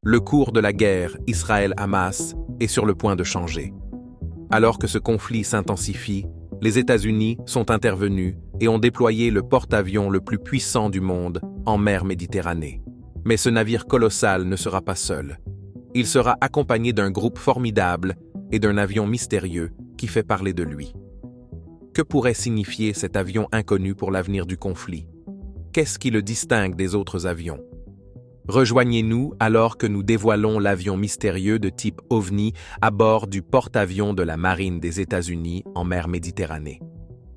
Le cours de la guerre Israël-Hamas est sur le point de changer. Alors que ce conflit s'intensifie, les États-Unis sont intervenus et ont déployé le porte-avions le plus puissant du monde en mer Méditerranée. Mais ce navire colossal ne sera pas seul. Il sera accompagné d'un groupe formidable et d'un avion mystérieux qui fait parler de lui. Que pourrait signifier cet avion inconnu pour l'avenir du conflit? Qu'est-ce qui le distingue des autres avions? Rejoignez-nous alors que nous dévoilons l'avion mystérieux de type OVNI à bord du porte-avions de la Marine des États-Unis en mer Méditerranée.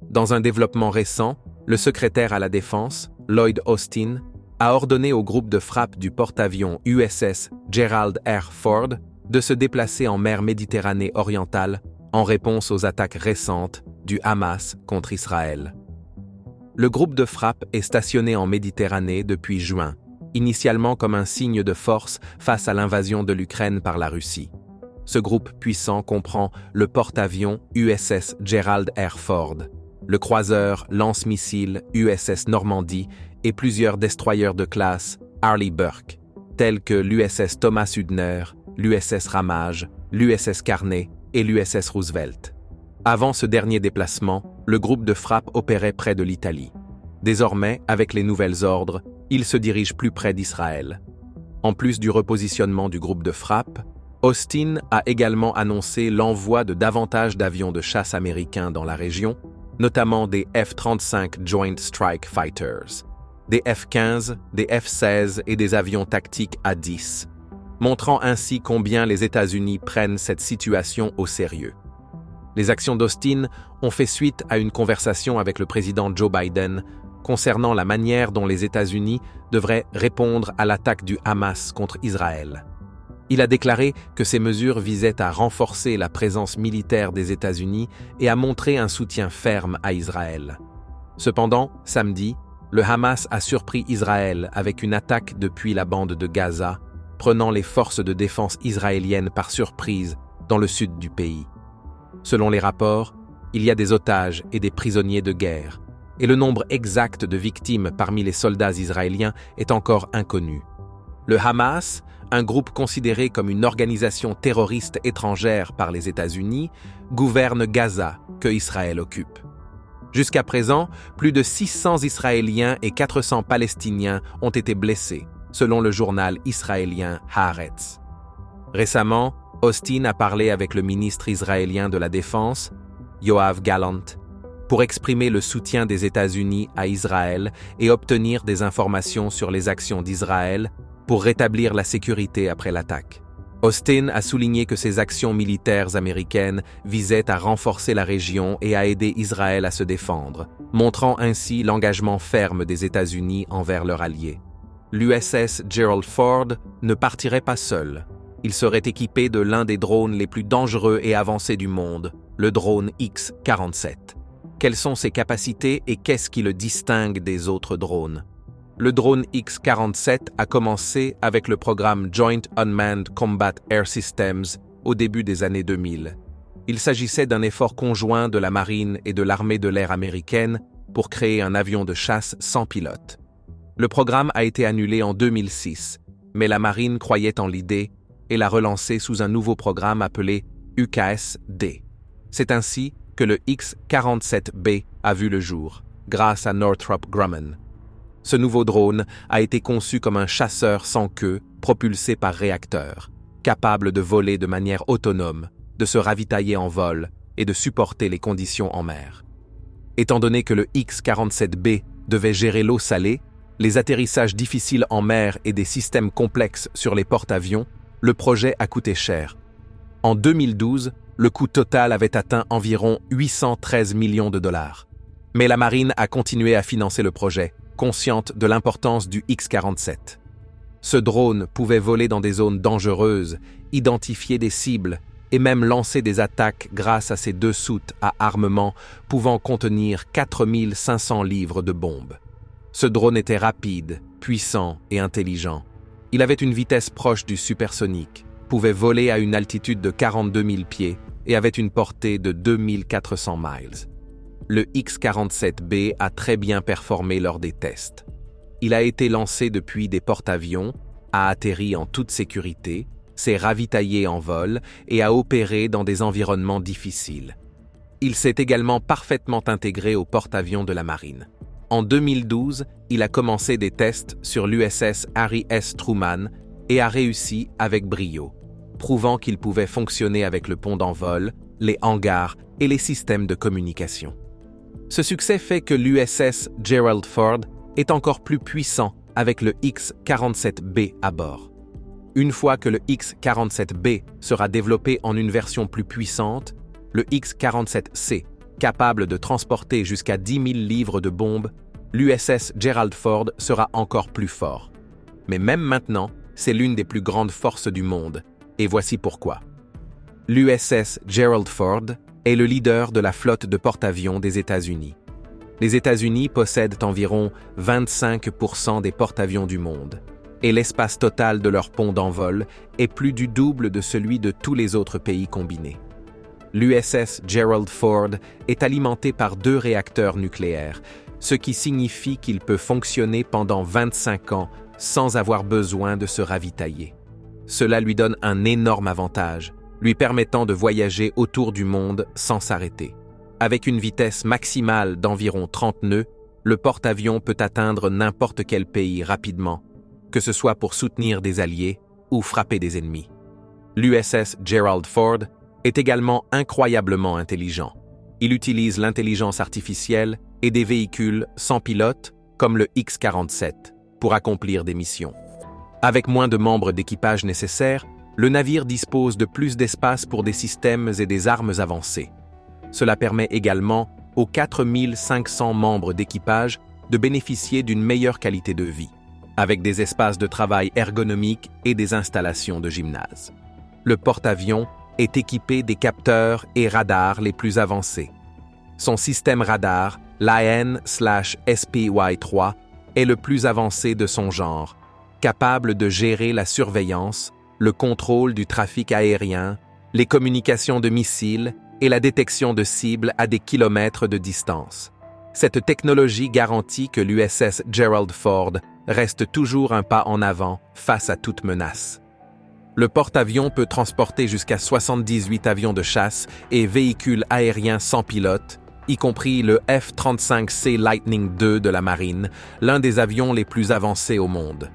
Dans un développement récent, le secrétaire à la Défense, Lloyd Austin, a ordonné au groupe de frappe du porte-avions USS Gerald R. Ford de se déplacer en mer Méditerranée orientale en réponse aux attaques récentes du Hamas contre Israël. Le groupe de frappe est stationné en Méditerranée depuis juin, initialement comme un signe de force face à l'invasion de l'Ukraine par la Russie. Ce groupe puissant comprend le porte-avions USS Gerald R. Ford, le croiseur lance-missiles USS Normandie et plusieurs destroyers de classe Arleigh Burke, tels que l'USS Thomas Hudner, l'USS Ramage, l'USS Carney et l'USS Roosevelt. Avant ce dernier déplacement, le groupe de frappe opérait près de l'Italie. Désormais, avec les nouvelles ordres, il se dirige plus près d'Israël. En plus du repositionnement du groupe de frappe, Austin a également annoncé l'envoi de davantage d'avions de chasse américains dans la région, notamment des F-35 Joint Strike Fighters, des F-15, des F-16 et des avions tactiques A-10, montrant ainsi combien les États-Unis prennent cette situation au sérieux. Les actions d'Austin ont fait suite à une conversation avec le président Joe Biden concernant la manière dont les États-Unis devraient répondre à l'attaque du Hamas contre Israël. Il a déclaré que ces mesures visaient à renforcer la présence militaire des États-Unis et à montrer un soutien ferme à Israël. Cependant, samedi, le Hamas a surpris Israël avec une attaque depuis la bande de Gaza, prenant les forces de défense israéliennes par surprise dans le sud du pays. Selon les rapports, il y a des otages et des prisonniers de guerre, et le nombre exact de victimes parmi les soldats israéliens est encore inconnu. Le Hamas, un groupe considéré comme une organisation terroriste étrangère par les États-Unis, gouverne Gaza, que Israël occupe. Jusqu'à présent, plus de 600 Israéliens et 400 Palestiniens ont été blessés, selon le journal israélien Haaretz. Récemment, Austin a parlé avec le ministre israélien de la Défense, Yoav Gallant, pour exprimer le soutien des États-Unis à Israël et obtenir des informations sur les actions d'Israël pour rétablir la sécurité après l'attaque. Austin a souligné que ces actions militaires américaines visaient à renforcer la région et à aider Israël à se défendre, montrant ainsi l'engagement ferme des États-Unis envers leurs alliés. L'USS Gerald Ford ne partirait pas seul. Il serait équipé de l'un des drones les plus dangereux et avancés du monde, le drone X-47. Quelles sont ses capacités et qu'est-ce qui le distingue des autres drones? Le drone X-47 a commencé avec le programme Joint Unmanned Combat Air Systems au début des années 2000. Il s'agissait d'un effort conjoint de la Marine et de l'armée de l'air américaine pour créer un avion de chasse sans pilote. Le programme a été annulé en 2006, mais la Marine croyait en l'idée et l'a relancé sous un nouveau programme appelé UKS-D. C'est ainsi que le X-47B a vu le jour, grâce à Northrop Grumman. Ce nouveau drone a été conçu comme un chasseur sans queue, propulsé par réacteur, capable de voler de manière autonome, de se ravitailler en vol et de supporter les conditions en mer. Étant donné que le X-47B devait gérer l'eau salée, les atterrissages difficiles en mer et des systèmes complexes sur les porte-avions, le projet a coûté cher. En 2012, le coût total avait atteint environ 813 millions de dollars. Mais la Marine a continué à financer le projet, consciente de l'importance du X-47. Ce drone pouvait voler dans des zones dangereuses, identifier des cibles et même lancer des attaques grâce à ses 2 soutes à armement pouvant contenir 4500 livres de bombes. Ce drone était rapide, puissant et intelligent. Il avait une vitesse proche du supersonique, pouvait voler à une altitude de 42 000 pieds et avait une portée de 2400 miles. Le X-47B a très bien performé lors des tests. Il a été lancé depuis des porte-avions, a atterri en toute sécurité, s'est ravitaillé en vol et a opéré dans des environnements difficiles. Il s'est également parfaitement intégré au porte-avions de la marine. En 2012, il a commencé des tests sur l'USS Harry S. Truman et a réussi avec brio, prouvant qu'il pouvait fonctionner avec le pont d'envol, les hangars et les systèmes de communication. Ce succès fait que l'USS Gerald Ford est encore plus puissant avec le X-47B à bord. Une fois que le X-47B sera développé en une version plus puissante, le X-47C, capable de transporter jusqu'à 10 000 livres de bombes, l'USS Gerald Ford sera encore plus fort. Mais même maintenant, c'est l'une des plus grandes forces du monde, et voici pourquoi. L'USS Gerald Ford est le leader de la flotte de porte-avions des États-Unis. Les États-Unis possèdent environ 25% des porte-avions du monde, et l'espace total de leur pont d'envol est plus du double de celui de tous les autres pays combinés. L'USS Gerald Ford est alimenté par 2 réacteurs nucléaires, ce qui signifie qu'il peut fonctionner pendant 25 ans sans avoir besoin de se ravitailler. Cela lui donne un énorme avantage, lui permettant de voyager autour du monde sans s'arrêter. Avec une vitesse maximale d'environ 30 nœuds, le porte-avions peut atteindre n'importe quel pays rapidement, que ce soit pour soutenir des alliés ou frapper des ennemis. L'USS Gerald Ford est également incroyablement intelligent. Il utilise l'intelligence artificielle et des véhicules sans pilote, comme le X-47, pour accomplir des missions. Avec moins de membres d'équipage nécessaires, le navire dispose de plus d'espace pour des systèmes et des armes avancées. Cela permet également aux 4500 membres d'équipage de bénéficier d'une meilleure qualité de vie, avec des espaces de travail ergonomiques et des installations de gymnase. Le porte-avions est équipé des capteurs et radars les plus avancés. Son système radar, l'AN/SPY-3, est le plus avancé de son genre, capable de gérer la surveillance, le contrôle du trafic aérien, les communications de missiles et la détection de cibles à des kilomètres de distance. Cette technologie garantit que l'USS Gerald Ford reste toujours un pas en avant face à toute menace. Le porte-avions peut transporter jusqu'à 78 avions de chasse et véhicules aériens sans pilote, y compris le F-35C Lightning II de la marine, l'un des avions les plus avancés au monde.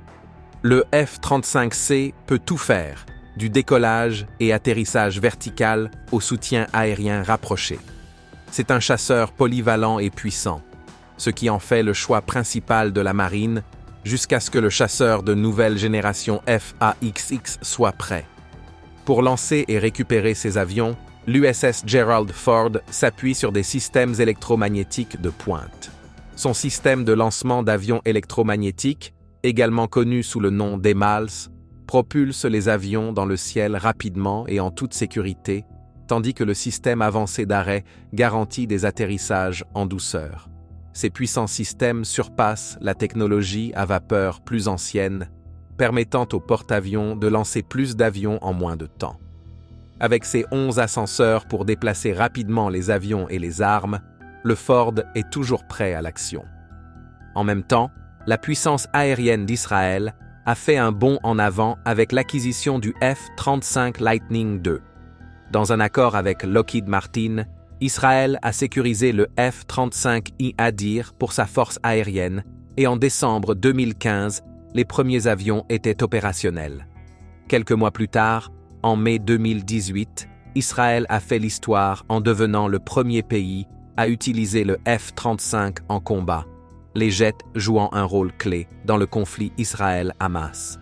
Le F-35C peut tout faire, du décollage et atterrissage vertical au soutien aérien rapproché. C'est un chasseur polyvalent et puissant, ce qui en fait le choix principal de la marine jusqu'à ce que le chasseur de nouvelle génération F/A-XX soit prêt. Pour lancer et récupérer ces avions, l'USS Gerald Ford s'appuie sur des systèmes électromagnétiques de pointe. Son système de lancement d'avions électromagnétiques, également connu sous le nom d'EMALS, propulse les avions dans le ciel rapidement et en toute sécurité, tandis que le système avancé d'arrêt garantit des atterrissages en douceur. Ces puissants systèmes surpassent la technologie à vapeur plus ancienne, permettant au porte-avions de lancer plus d'avions en moins de temps. Avec ses 11 ascenseurs pour déplacer rapidement les avions et les armes, le Ford est toujours prêt à l'action. En même temps, la puissance aérienne d'Israël a fait un bond en avant avec l'acquisition du F-35 Lightning II. Dans un accord avec Lockheed Martin, Israël a sécurisé le F-35I Adir pour sa force aérienne et en décembre 2015, les premiers avions étaient opérationnels. Quelques mois plus tard, en mai 2018, Israël a fait l'histoire en devenant le premier pays à utiliser le F-35 en combat, les jets jouant un rôle clé dans le conflit Israël-Hamas.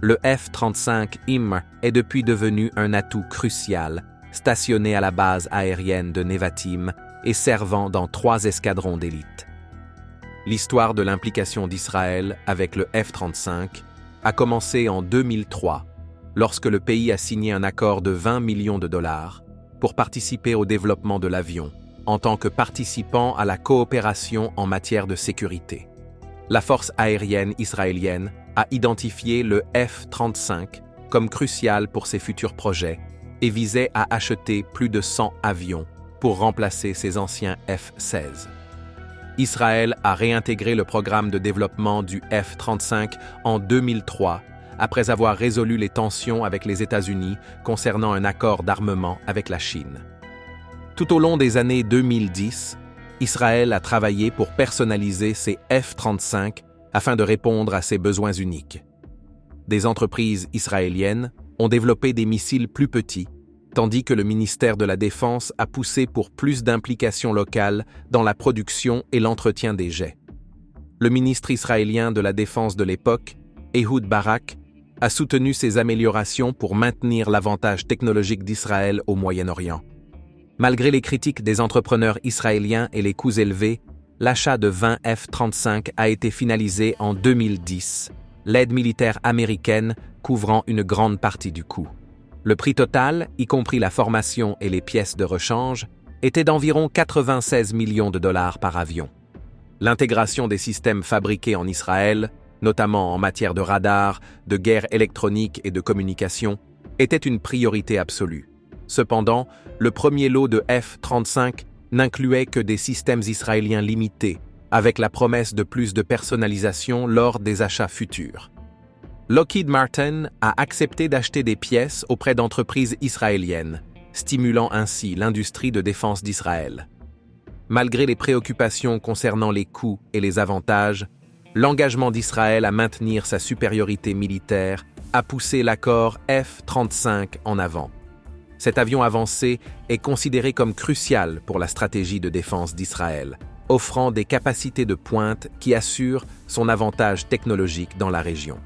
Le F-35 IMR est depuis devenu un atout crucial, stationné à la base aérienne de Nevatim et servant dans 3 escadrons d'élite. L'histoire de l'implication d'Israël avec le F-35 a commencé en 2003, lorsque le pays a signé un accord de 20 millions de dollars pour participer au développement de l'avion, en tant que participant à la coopération en matière de sécurité. La force aérienne israélienne a identifié le F-35 comme crucial pour ses futurs projets et visait à acheter plus de 100 avions pour remplacer ses anciens F-16. Israël a réintégré le programme de développement du F-35 en 2003, après avoir résolu les tensions avec les États-Unis concernant un accord d'armement avec la Chine. Tout au long des années 2010, Israël a travaillé pour personnaliser ses F-35 afin de répondre à ses besoins uniques. Des entreprises israéliennes ont développé des missiles plus petits, tandis que le ministère de la Défense a poussé pour plus d'implications locales dans la production et l'entretien des jets. Le ministre israélien de la Défense de l'époque, Ehud Barak, a soutenu ces améliorations pour maintenir l'avantage technologique d'Israël au Moyen-Orient. Malgré les critiques des entrepreneurs israéliens et les coûts élevés, l'achat de 20 F-35 a été finalisé en 2010, l'aide militaire américaine couvrant une grande partie du coût. Le prix total, y compris la formation et les pièces de rechange, était d'environ 96 millions de dollars par avion. L'intégration des systèmes fabriqués en Israël, notamment en matière de radar, de guerre électronique et de communication, était une priorité absolue. Cependant, le premier lot de F-35 n'incluait que des systèmes israéliens limités, avec la promesse de plus de personnalisation lors des achats futurs. Lockheed Martin a accepté d'acheter des pièces auprès d'entreprises israéliennes, stimulant ainsi l'industrie de défense d'Israël. Malgré les préoccupations concernant les coûts et les avantages, l'engagement d'Israël à maintenir sa supériorité militaire a poussé l'accord F-35 en avant. Cet avion avancé est considéré comme crucial pour la stratégie de défense d'Israël, offrant des capacités de pointe qui assurent son avantage technologique dans la région.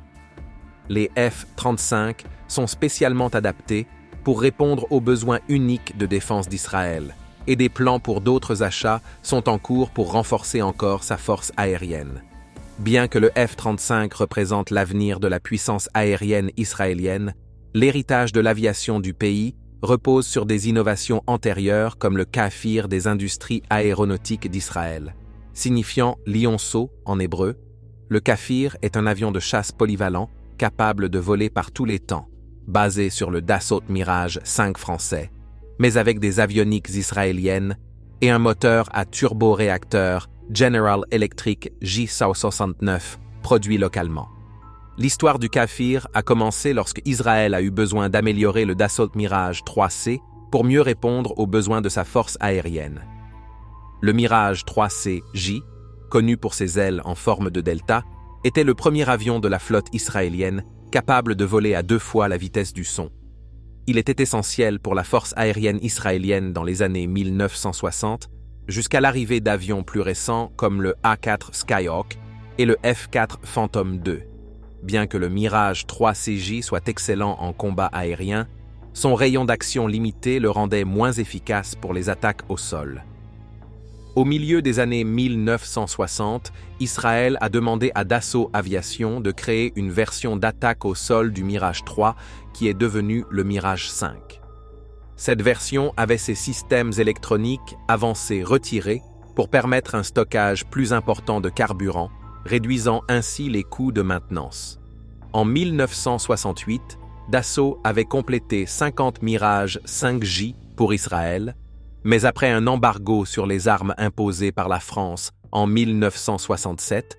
Les F-35 sont spécialement adaptés pour répondre aux besoins uniques de défense d'Israël, et des plans pour d'autres achats sont en cours pour renforcer encore sa force aérienne. Bien que le F-35 représente l'avenir de la puissance aérienne israélienne, l'héritage de l'aviation du pays repose sur des innovations antérieures comme le Kafir des industries aéronautiques d'Israël. Signifiant « lionceau » en hébreu, le Kafir est un avion de chasse polyvalent capable de voler par tous les temps, basé sur le Dassault Mirage 5 français, mais avec des avioniques israéliennes et un moteur à turboréacteur General Electric J169 produit localement. L'histoire du Kafir a commencé lorsque Israël a eu besoin d'améliorer le Dassault Mirage 3C pour mieux répondre aux besoins de sa force aérienne. Le Mirage 3C-J, connu pour ses ailes en forme de delta, était le premier avion de la flotte israélienne capable de voler à 2 fois la vitesse du son. Il était essentiel pour la force aérienne israélienne dans les années 1960, jusqu'à l'arrivée d'avions plus récents comme le A4 Skyhawk et le F4 Phantom II. Bien que le Mirage 3CJ soit excellent en combat aérien, son rayon d'action limité le rendait moins efficace pour les attaques au sol. Au milieu des années 1960, Israël a demandé à Dassault Aviation de créer une version d'attaque au sol du Mirage 3 qui est devenu le Mirage 5. Cette version avait ses systèmes électroniques avancés retirés pour permettre un stockage plus important de carburant, réduisant ainsi les coûts de maintenance. En 1968, Dassault avait complété 50 Mirage 5J pour Israël, mais après un embargo sur les armes imposé par la France en 1967,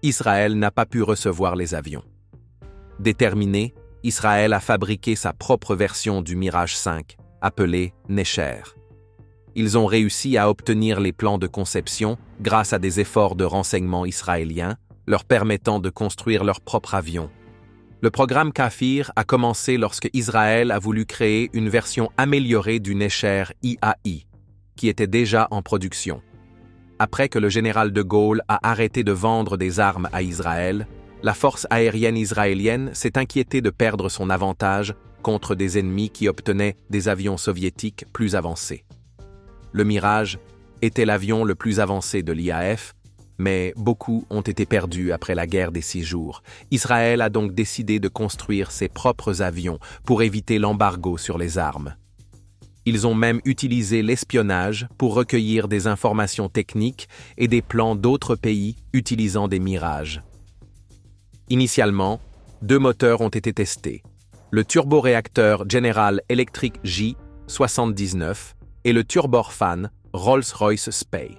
Israël n'a pas pu recevoir les avions. Déterminé, Israël a fabriqué sa propre version du Mirage 5, appelée Necher. Ils ont réussi à obtenir les plans de conception grâce à des efforts de renseignement israéliens, leur permettant de construire leur propre avion. Le programme Kafir a commencé lorsque Israël a voulu créer une version améliorée du Necher IAI, qui était déjà en production. Après que le général de Gaulle a arrêté de vendre des armes à Israël, la force aérienne israélienne s'est inquiétée de perdre son avantage contre des ennemis qui obtenaient des avions soviétiques plus avancés. Le Mirage était l'avion le plus avancé de l'IAF, mais beaucoup ont été perdus après la guerre des 6 jours. Israël a donc décidé de construire ses propres avions pour éviter l'embargo sur les armes. Ils ont même utilisé l'espionnage pour recueillir des informations techniques et des plans d'autres pays utilisant des Mirages. Initialement, 2 moteurs ont été testés, le turboréacteur General Electric J79 et le turbofan Rolls-Royce Spey.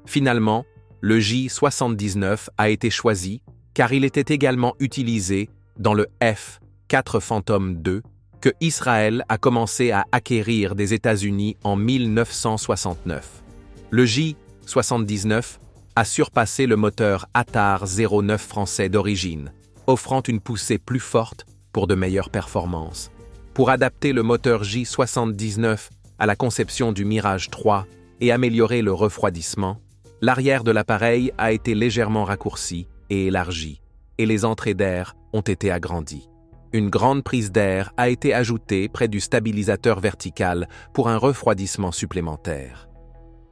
Finalement, le J-79 a été choisi car il était également utilisé dans le F-4 Phantom II que Israël a commencé à acquérir des États-Unis en 1969. Le J-79 a surpassé le moteur Atar 09 français d'origine, offrant une poussée plus forte pour de meilleures performances. Pour adapter le moteur J-79 à la conception du Mirage 3 et améliorer le refroidissement, l'arrière de l'appareil a été légèrement raccourci et élargi, et les entrées d'air ont été agrandies. Une grande prise d'air a été ajoutée près du stabilisateur vertical pour un refroidissement supplémentaire.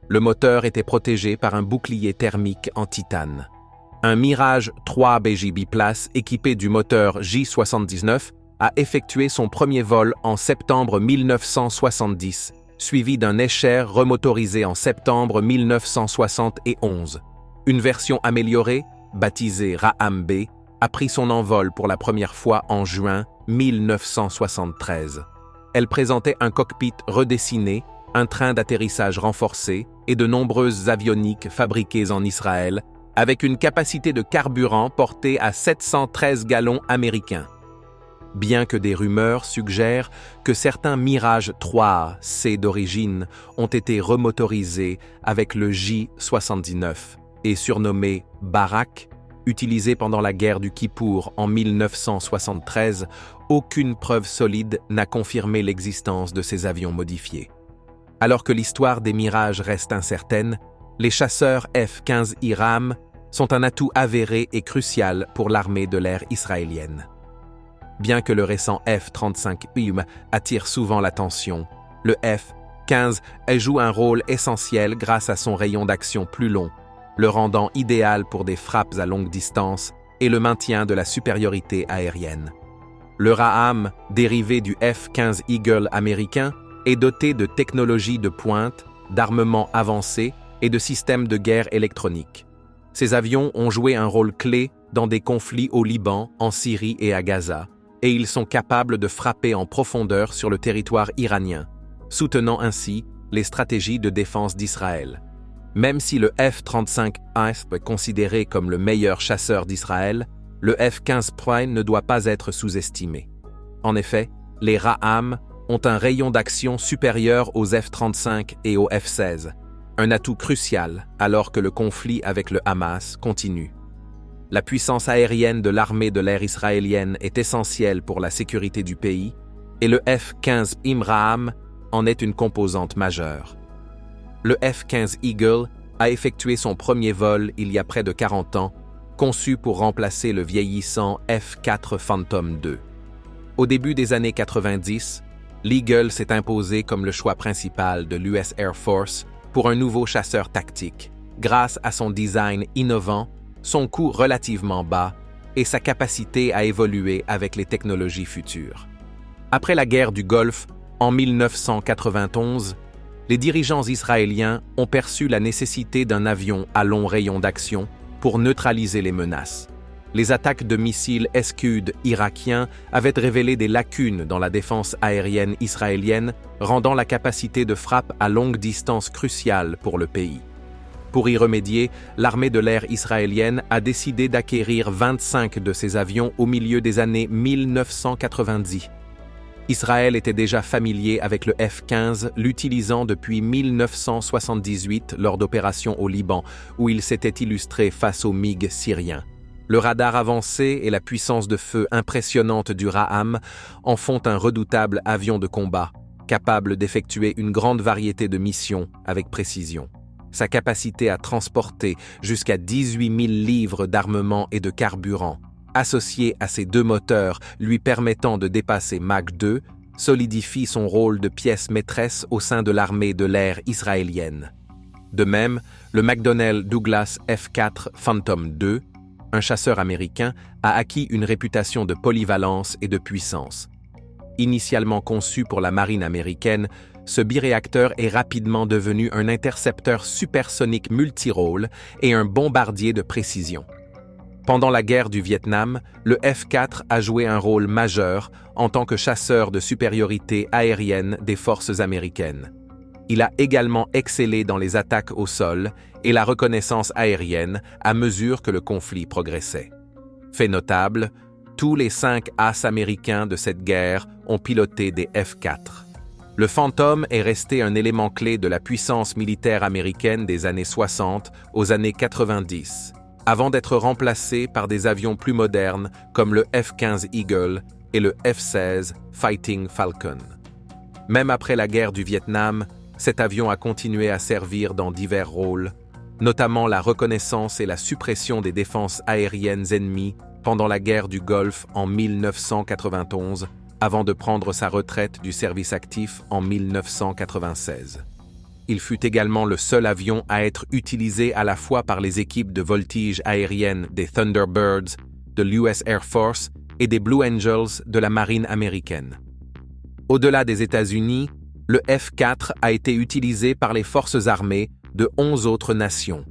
Le moteur était protégé par un bouclier thermique en titane. Un Mirage 3 BJ biplace équipé du moteur J-79 a effectué son premier vol en septembre 1970, suivi d'un Escher remotorisé en septembre 1971. Une version améliorée, baptisée Raham-B, a pris son envol pour la première fois en juin 1973. Elle présentait un cockpit redessiné, un train d'atterrissage renforcé et de nombreuses avioniques fabriquées en Israël, avec une capacité de carburant portée à 713 gallons américains. Bien que des rumeurs suggèrent que certains Mirage 3C d'origine ont été remotorisés avec le J-79 et surnommé Barak, utilisé pendant la guerre du Kippour en 1973, aucune preuve solide n'a confirmé l'existence de ces avions modifiés. Alors que l'histoire des Mirages reste incertaine, les chasseurs F-15 IRAM sont un atout avéré et crucial pour l'armée de l'air israélienne. Bien que le récent F-35 IM attire souvent l'attention, le F-15 joue un rôle essentiel grâce à son rayon d'action plus long, le rendant idéal pour des frappes à longue distance et le maintien de la supériorité aérienne. Le Raham, dérivé du F-15 Eagle américain, est doté de technologies de pointe, d'armements avancés et de systèmes de guerre électroniques. Ces avions ont joué un rôle clé dans des conflits au Liban, en Syrie et à Gaza, et ils sont capables de frapper en profondeur sur le territoire iranien, soutenant ainsi les stratégies de défense d'Israël. Même si le F-35A est considéré comme le meilleur chasseur d'Israël, le F-15 Prime ne doit pas être sous-estimé. En effet, les Raham ont un rayon d'action supérieur aux F-35 et aux F-16, un atout crucial alors que le conflit avec le Hamas continue. La puissance aérienne de l'armée de l'air israélienne est essentielle pour la sécurité du pays, et le F-15 Raham en est une composante majeure. Le F-15 Eagle a effectué son premier vol il y a près de 40 ans, conçu pour remplacer le vieillissant F-4 Phantom II. Au début des années 90, l'Eagle s'est imposé comme le choix principal de l'US Air Force pour un nouveau chasseur tactique, grâce à son design innovant, son coût relativement bas et sa capacité à évoluer avec les technologies futures. Après la guerre du Golfe, en 1991, les dirigeants israéliens ont perçu la nécessité d'un avion à long rayon d'action pour neutraliser les menaces. Les attaques de missiles Scud irakiens avaient révélé des lacunes dans la défense aérienne israélienne, rendant la capacité de frappe à longue distance cruciale pour le pays. Pour y remédier, l'armée de l'air israélienne a décidé d'acquérir 25 de ces avions au milieu des années 1990. Israël était déjà familier avec le F-15, l'utilisant depuis 1978 lors d'opérations au Liban, où il s'était illustré face aux MiG syriens. Le radar avancé et la puissance de feu impressionnante du Raham en font un redoutable avion de combat, capable d'effectuer une grande variété de missions avec précision. Sa capacité à transporter jusqu'à 18 000 livres d'armement et de carburant, associée à ses deux moteurs lui permettant de dépasser Mach 2, solidifie son rôle de pièce maîtresse au sein de l'armée de l'air israélienne. De même, le McDonnell Douglas F-4 Phantom II, un chasseur américain, a acquis une réputation de polyvalence et de puissance. Initialement conçu pour la marine américaine, ce biréacteur est rapidement devenu un intercepteur supersonique multirôle et un bombardier de précision. Pendant la guerre du Vietnam, le F-4 a joué un rôle majeur en tant que chasseur de supériorité aérienne des forces américaines. Il a également excellé dans les attaques au sol et la reconnaissance aérienne à mesure que le conflit progressait. Fait notable, tous les 5 as américains de cette guerre ont piloté des F-4. Le Phantom est resté un élément clé de la puissance militaire américaine des années 60 aux années 90, avant d'être remplacé par des avions plus modernes comme le F-15 Eagle et le F-16 Fighting Falcon. Même après la guerre du Vietnam, cet avion a continué à servir dans divers rôles, notamment la reconnaissance et la suppression des défenses aériennes ennemies pendant la guerre du Golfe en 1991, avant de prendre sa retraite du service actif en 1996. Il fut également le seul avion à être utilisé à la fois par les équipes de voltige aérienne des Thunderbirds, de l'US Air Force et des Blue Angels de la marine américaine. Au-delà des États-Unis, le F-4 a été utilisé par les forces armées de 11 autres nations.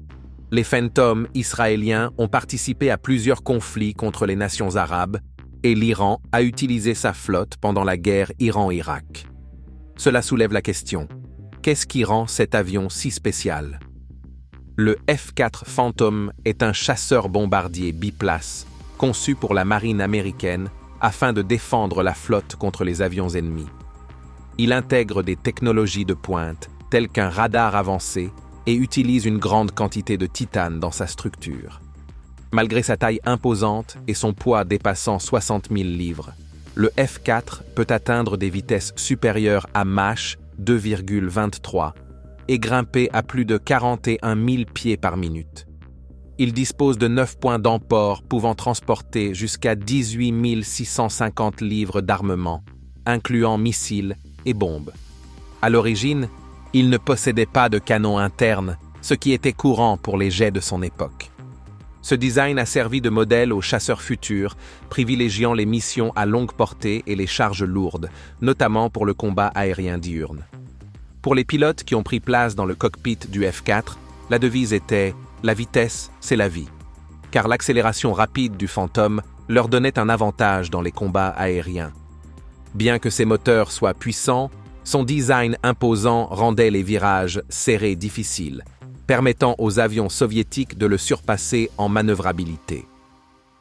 Les Phantom israéliens ont participé à plusieurs conflits contre les nations arabes et l'Iran a utilisé sa flotte pendant la guerre Iran-Irak. Cela soulève la question: qu'est-ce qui rend cet avion si spécial? Le F-4 Phantom est un chasseur-bombardier biplace conçu pour la marine américaine afin de défendre la flotte contre les avions ennemis. Il intègre des technologies de pointe telles qu'un radar avancé et utilise une grande quantité de titane dans sa structure. Malgré sa taille imposante et son poids dépassant 60 000 livres, le F-4 peut atteindre des vitesses supérieures à Mach 2,23 et grimper à plus de 41 000 pieds par minute. Il dispose de 9 points d'emport pouvant transporter jusqu'à 18 650 livres d'armement, incluant missiles et bombes. À l'origine, il ne possédait pas de canon interne, ce qui était courant pour les jets de son époque. Ce design a servi de modèle aux chasseurs futurs, privilégiant les missions à longue portée et les charges lourdes, notamment pour le combat aérien diurne. Pour les pilotes qui ont pris place dans le cockpit du F-4, la devise était « La vitesse, c'est la vie », car l'accélération rapide du Phantom leur donnait un avantage dans les combats aériens. Bien que ses moteurs soient puissants, son design imposant rendait les virages serrés difficiles, permettant aux avions soviétiques de le surpasser en manœuvrabilité.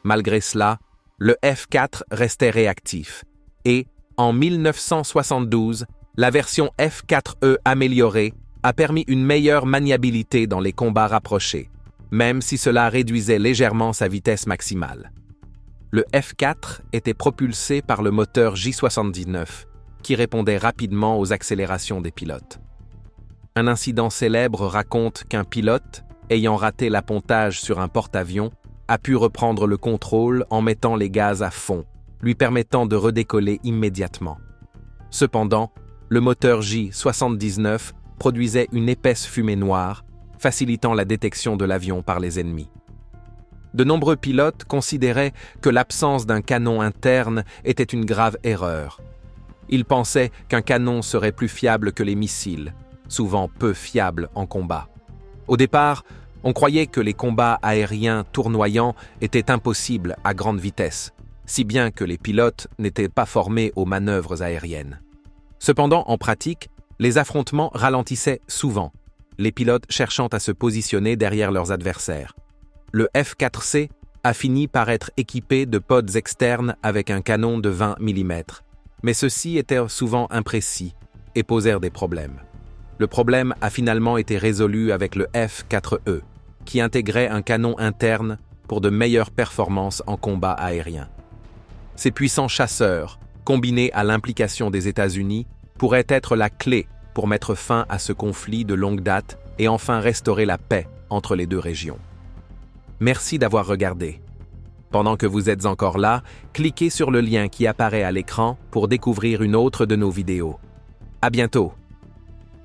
Malgré cela, le F-4 restait réactif et, en 1972, la version F-4E améliorée a permis une meilleure maniabilité dans les combats rapprochés, même si cela réduisait légèrement sa vitesse maximale. Le F-4 était propulsé par le moteur J79, qui répondait rapidement aux accélérations des pilotes. Un incident célèbre raconte qu'un pilote, ayant raté l'appontage sur un porte-avions, a pu reprendre le contrôle en mettant les gaz à fond, lui permettant de redécoller immédiatement. Cependant, le moteur J79 produisait une épaisse fumée noire, facilitant la détection de l'avion par les ennemis. De nombreux pilotes considéraient que l'absence d'un canon interne était une grave erreur. Ils pensaient qu'un canon serait plus fiable que les missiles, souvent peu fiables en combat. Au départ, on croyait que les combats aériens tournoyants étaient impossibles à grande vitesse, si bien que les pilotes n'étaient pas formés aux manœuvres aériennes. Cependant, en pratique, les affrontements ralentissaient souvent, les pilotes cherchant à se positionner derrière leurs adversaires. Le F-4C a fini par être équipé de pods externes avec un canon de 20 mm, mais ceux-ci étaient souvent imprécis et posèrent des problèmes. Le problème a finalement été résolu avec le F-4E, qui intégrait un canon interne pour de meilleures performances en combat aérien. Ces puissants chasseurs, combinés à l'implication des États-Unis, pourraient être la clé pour mettre fin à ce conflit de longue date et enfin restaurer la paix entre les deux régions. Merci d'avoir regardé. Pendant que vous êtes encore là, cliquez sur le lien qui apparaît à l'écran pour découvrir une autre de nos vidéos. À bientôt!